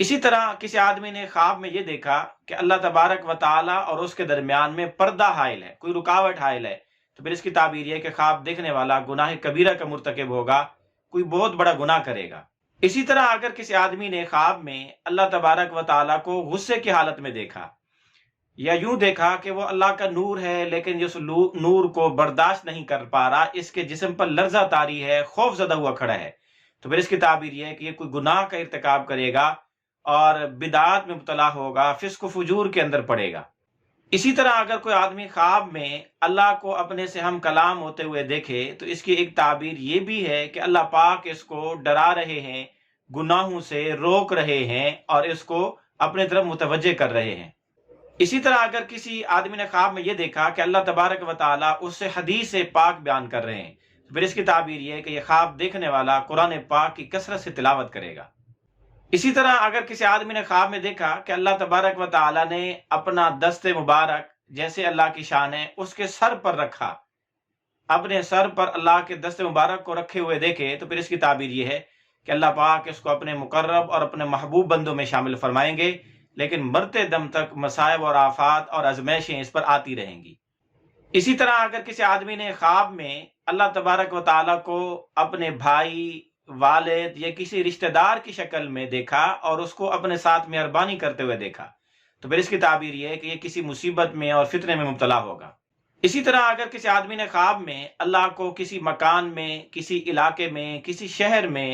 اسی طرح کسی آدمی نے خواب میں یہ دیکھا کہ اللہ تبارک و تعالی اور اس کے درمیان میں پردہ حائل ہے، کوئی رکاوٹ حائل ہے، تو پھر اس کی تعبیر یہ ہے کہ خواب دیکھنے والا گناہ کبیرہ کا مرتکب ہوگا، کوئی بہت بڑا گناہ کرے گا۔ اسی طرح اگر کسی آدمی نے خواب میں اللہ تبارک و تعالی کو غصے کی حالت میں دیکھا، یا یوں دیکھا کہ وہ اللہ کا نور ہے لیکن اس نور کو برداشت نہیں کر پا رہا، اس کے جسم پر لرزہ طاری ہے، خوف زدہ ہوا کھڑا ہے، تو پھر اس کی تعبیر یہ ہے کہ یہ کوئی گناہ کا ارتکاب کرے گا اور بدعات میں مبتلا ہوگا، فسق و فجور کے اندر پڑے گا۔ اسی طرح اگر کوئی آدمی خواب میں اللہ کو اپنے سے ہم کلام ہوتے ہوئے دیکھے تو اس کی ایک تعبیر یہ بھی ہے کہ اللہ پاک اس کو ڈرا رہے ہیں، گناہوں سے روک رہے ہیں اور اس کو اپنے طرف متوجہ کر رہے ہیں۔ اسی طرح اگر کسی آدمی نے خواب میں یہ دیکھا کہ اللہ تبارک و تعالیٰ اس سے حدیث پاک بیان کر رہے ہیں، تو پھر اس کی تعبیر یہ ہے کہ یہ خواب دیکھنے والا قرآن پاک کی کثرت سے تلاوت کرے گا۔ اسی طرح اگر کسی آدمی نے خواب میں دیکھا کہ اللہ تبارک و تعالیٰ نے اپنا دست مبارک، جیسے اللہ کی شان ہے، اس کے سر پر رکھا، اپنے سر پر اللہ کے دست مبارک کو رکھے ہوئے دیکھے، تو پھر اس کی تعبیر یہ ہے کہ اللہ پاک اس کو اپنے مقرب اور اپنے محبوب بندوں میں شامل فرمائیں گے، لیکن مرتے دم تک مصائب اور آفات اور آزمائشیں اس پر آتی رہیں گی۔ اسی طرح اگر کسی آدمی نے خواب میں اللہ تبارک و تعالیٰ کو اپنے بھائی، والد یا کسی رشتہ دار کی شکل میں دیکھا اور اس کو اپنے ساتھ مہربانی کرتے ہوئے دیکھا، تو پھر اس کی تعبیر یہ ہے کہ یہ کسی مصیبت میں اور فتنے میں مبتلا ہوگا۔ اسی طرح اگر کسی آدمی نے خواب میں اللہ کو کسی مکان میں، کسی علاقے میں، کسی شہر میں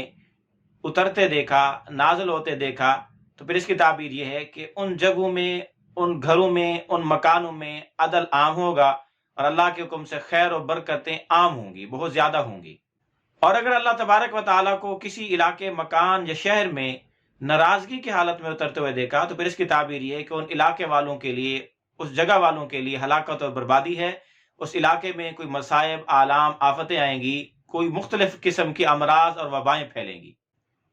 اترتے دیکھا، نازل ہوتے دیکھا، تو پھر اس کی تعبیر یہ ہے کہ ان جگہوں میں، ان گھروں میں، ان مکانوں میں عدل عام ہوگا اور اللہ کے حکم سے خیر و برکتیں عام ہوں گی، بہت زیادہ ہوں گی۔ اور اگر اللہ تبارک و تعالیٰ کو کسی علاقے، مکان یا شہر میں ناراضگی کی حالت میں اترتے ہوئے دیکھا، تو پھر اس کی تعبیر یہ ہے کہ ان علاقے والوں کے لیے، اس جگہ والوں کے لیے ہلاکت اور بربادی ہے، اس علاقے میں کوئی مصائب، آلام، آفتیں آئیں گی، کوئی مختلف قسم کی امراض اور وبائیں پھیلیں گی۔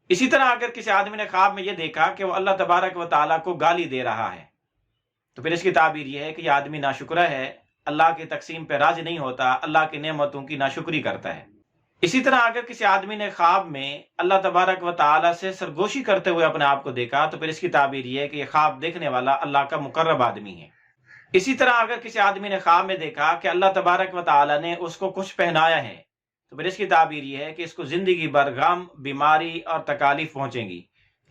اسی طرح اگر کسی آدمی نے خواب میں یہ دیکھا کہ وہ اللہ تبارک و تعالیٰ کو گالی دے رہا ہے، تو پھر اس کی تعبیر یہ ہے کہ یہ آدمی ناشکرہ ہے، اللہ کی تقسیم پہ راضی نہیں ہوتا، اللہ کی نعمتوں کی ناشکری کرتا ہے۔ اسی طرح اگر کسی آدمی نے خواب میں اللہ تبارک و تعالیٰ سے سرگوشی کرتے ہوئے اپنے آپ کو دیکھا، تو پھر اس کی تعبیر یہ ہے کہ یہ خواب دیکھنے والا اللہ کا مقرب آدمی ہے۔ اسی طرح اگر کسی آدمی نے خواب میں دیکھا کہ اللہ تبارک و تعالیٰ نے اس کو کچھ پہنایا ہے، تو پھر اس کی تعبیر یہ ہے کہ اس کو زندگی بھر غم، بیماری اور تکالیف پہنچیں گی،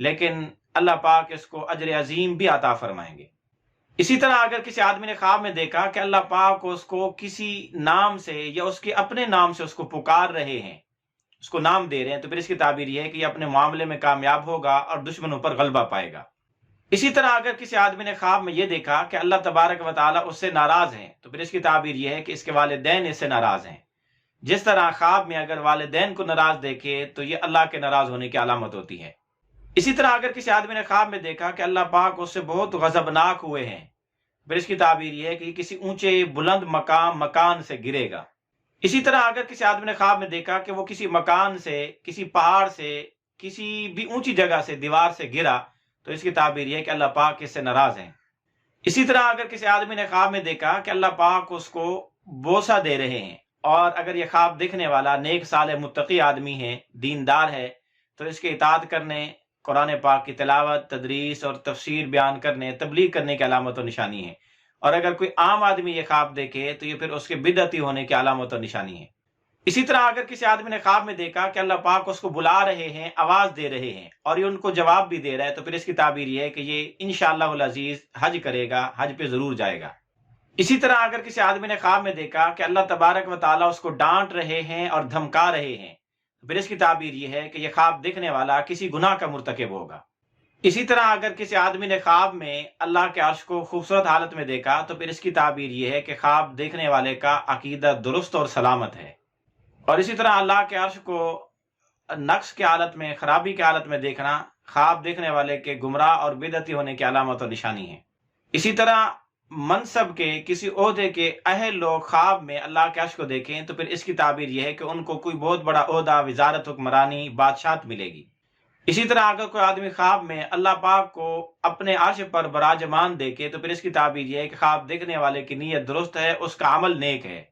لیکن اللہ پاک اس کو اجر عظیم بھی عطا فرمائیں گے۔ اسی طرح اگر کسی آدمی نے خواب میں دیکھا کہ اللہ پاک اس کو کسی نام سے یا اس کے اپنے نام سے اس کو پکار رہے ہیں، اس کو نام دے رہے ہیں، تو پھر اس کی تعبیر یہ ہے کہ یہ اپنے معاملے میں کامیاب ہوگا اور دشمنوں پر غلبہ پائے گا۔ اسی طرح اگر کسی آدمی نے خواب میں یہ دیکھا کہ اللہ تبارک و تعالیٰ اس سے ناراض ہیں، تو پھر اس کی تعبیر یہ ہے کہ اس کے والدین اس سے ناراض ہیں۔ جس طرح خواب میں اگر والدین کو ناراض دیکھے تو یہ اللہ کے ناراض ہونے کی علامت ہوتی ہے۔ اسی طرح اگر کسی آدمی نے خواب میں دیکھا کہ اللہ پاک اس سے بہت غضبناک ہوئے ہیں، پھر اس کی تعبیر یہ ہے کہ یہ کسی اونچے بلند مکان سے گرے گا۔ اسی طرح اگر کسی آدمی نے خواب میں دیکھا کہ وہ کسی مکان سے، کسی پہاڑ سے، کسی بھی اونچی جگہ سے، دیوار سے گرا، تو اس کی تعبیر یہ ہے کہ اللہ پاک اس سے ناراض ہیں۔ اسی طرح اگر کسی آدمی نے خواب میں دیکھا کہ اللہ پاک اس کو بوسہ دے رہے ہیں، اور اگر یہ خواب دیکھنے والا نیک صالح متقی آدمی ہے، دیندار ہے، تو اس کے اطاعت کرنے، قرآن پاک کی تلاوت، تدریس اور تفسیر بیان کرنے، تبلیغ کرنے کی علامت و نشانی ہے۔ اور اگر کوئی عام آدمی یہ خواب دیکھے تو یہ پھر اس کے بدعتی ہونے کی علامت و نشانی ہے۔ اسی طرح اگر کسی آدمی نے خواب میں دیکھا کہ اللہ پاک اس کو بلا رہے ہیں، آواز دے رہے ہیں اور یہ ان کو جواب بھی دے رہا ہے، تو پھر اس کی تعبیر یہ ہے کہ یہ انشاءاللہ العزیز حج کرے گا، حج پہ ضرور جائے گا۔ اسی طرح اگر کسی آدمی نے خواب میں دیکھا کہ اللہ تبارک و تعالیٰ اس کو ڈانٹ رہے ہیں اور دھمکا رہے ہیں، تو پھر اس کی تعبیر یہ ہے کہ یہ خواب دیکھنے والا کسی گناہ کا مرتکب ہوگا۔ اسی طرح اگر کسی آدمی نے خواب میں اللہ کے عرش کو خوبصورت حالت میں دیکھا، تو پھر اس کی تعبیر یہ ہے کہ خواب دیکھنے والے کا عقیدہ درست اور سلامت ہے۔ اور اسی طرح اللہ کے عرش کو نقص کی حالت میں، خرابی کی حالت میں دیکھنا خواب دیکھنے والے کے گمراہ اور بدعتی ہونے کی علامت اور نشانی ہے۔ اسی طرح منصب کے، کسی عہدے کے اہل لوگ خواب میں اللہ کے عرش کو دیکھیں، تو پھر اس کی تعبیر یہ ہے کہ ان کو کوئی بہت بڑا عہدہ، وزارت، حکمرانی، بادشاہت ملے گی۔ اسی طرح اگر کوئی آدمی خواب میں اللہ پاک کو اپنے عرش پر براجمان دیکھے، تو پھر اس کی تعبیر یہ ہے کہ خواب دیکھنے والے کی نیت درست ہے، اس کا عمل نیک ہے۔